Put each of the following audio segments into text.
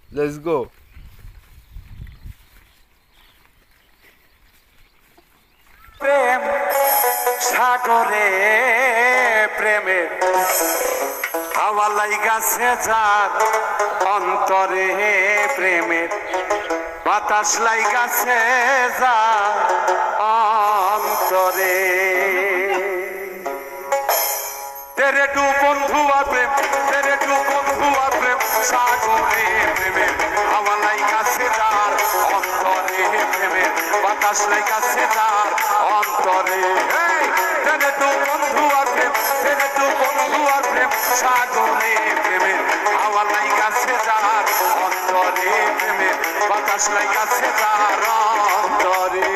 Let's go. প্রেম সাগরে প্রেমের হাওয়া লাইগাছে যার অন্তরে প্রেমের বাতাস লাইগাছে যার অন্তরে তেরে টু বন্ধু প্রেম তেরে টু বন্ধু প্রেম সাগরে প্রেমের হাওয়া লাইগাছে যার অন্তরে প্রেমের বাতাস লাইগাছে যার অন্তরে তেরে টু বন্ধু প্রেম তেরে টু বন্ধু প্রেম সাগরে প্রেমের হাওয়া লাইগাছে যার অন্তরে প্রেমের বাতাস লাইগাছে যার অন্তরে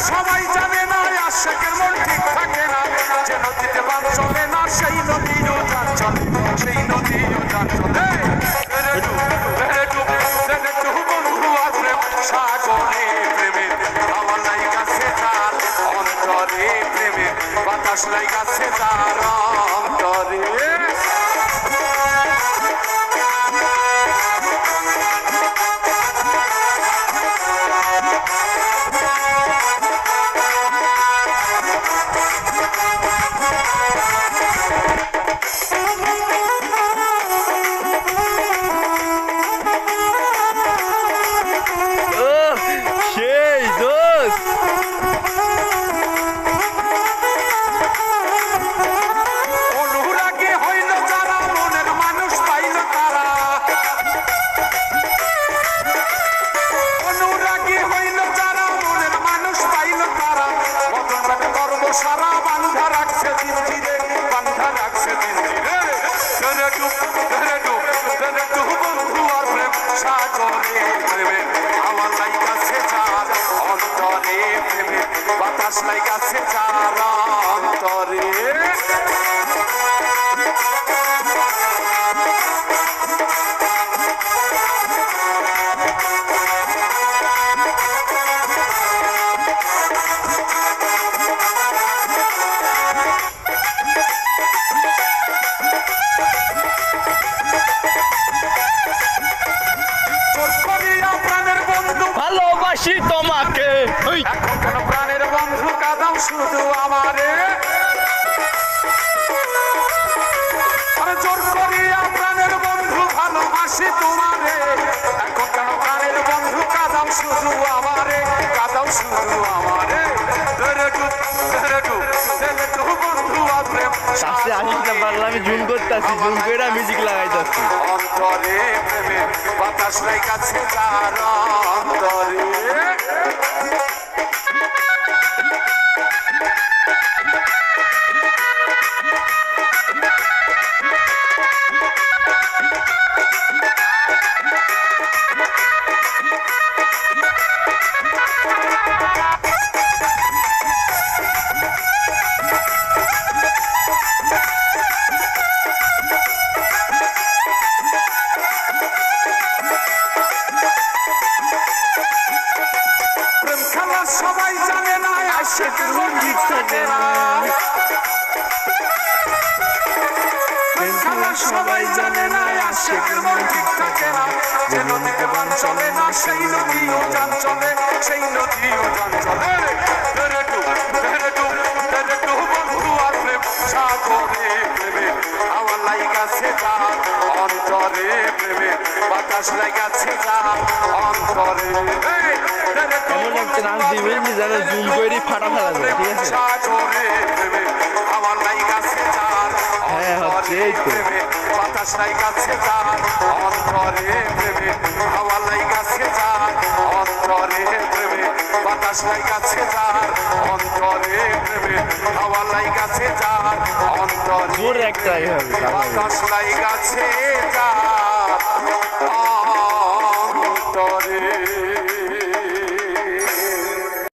সবাই জানে না আশিকের মন ঠিক থাকে না যে নদীতে বান চলে না সেই নদীও যান চলে সেই নদীও যান চলে বন্ধু আছে সাগরে প্রেমের হাওয়া লাইগাছে যার অন্তরে প্রেমের বাতাস লাইগাছে যার অন্তরে সারা বান্ধা রাখছে জিঞ্জিরে বান্ধা রাখছে জিঞ্জিরে বন্ধু আর প্রেম সাগরে প্রেমে আমার লাইগাছে যার অন্তরে প্রেমে বাতাস লাইগাছে যার অন্তরে ভালোবাসি তোমাকে এখন কেন প্রাণের বন্ধু কাঁদাও শুধু আমারে আরে জোর করিয়া প্রাণের বন্ধু ভালোবাসি তোমারে এখন কেন প্রাণের বন্ধু কাঁদাও শুধু আমারে কাঁদাও শুধু আমারে বন্ধু প্রেম কাছে আসিস না পারলে আমি জুম করতেছি, জুম করে মিউজিক লাগাইতেছি। অন্তরে প্রেমে বাতাস লাইগাছে যার অন্তরে সবাই জানে না আশিকের মন ঠিক থাকে না সবাই জানে না আশিকের মন ঠিক থাকে না যে নদীতে বান চলে না সেই নদীও যান চলে সেই নদীও যান চলে বন্ধু আর প্রেম সাগরে প্রেমে হাওয়া লাইগাছে যার অন্তরে প্রেমে বাতাস লাইগাছে যার অন্তরে এমন একটা নাচ দিবেন যে যেন জুম করে ফাটা ফেলা যায়, ঠিক আছে? হ্যাঁ হচ্ছে এই তো। বাতাস লাইগাছে যার অন্তরে প্রেমে হাওয়া লাইগাছে যার অন্তরে প্রেমে বাতাস লাইগাছে যার অন্তরে প্রেমে হাওয়া লাইগাছে যার অন্তরে জোর একটা বাতাস লাইগাছে যার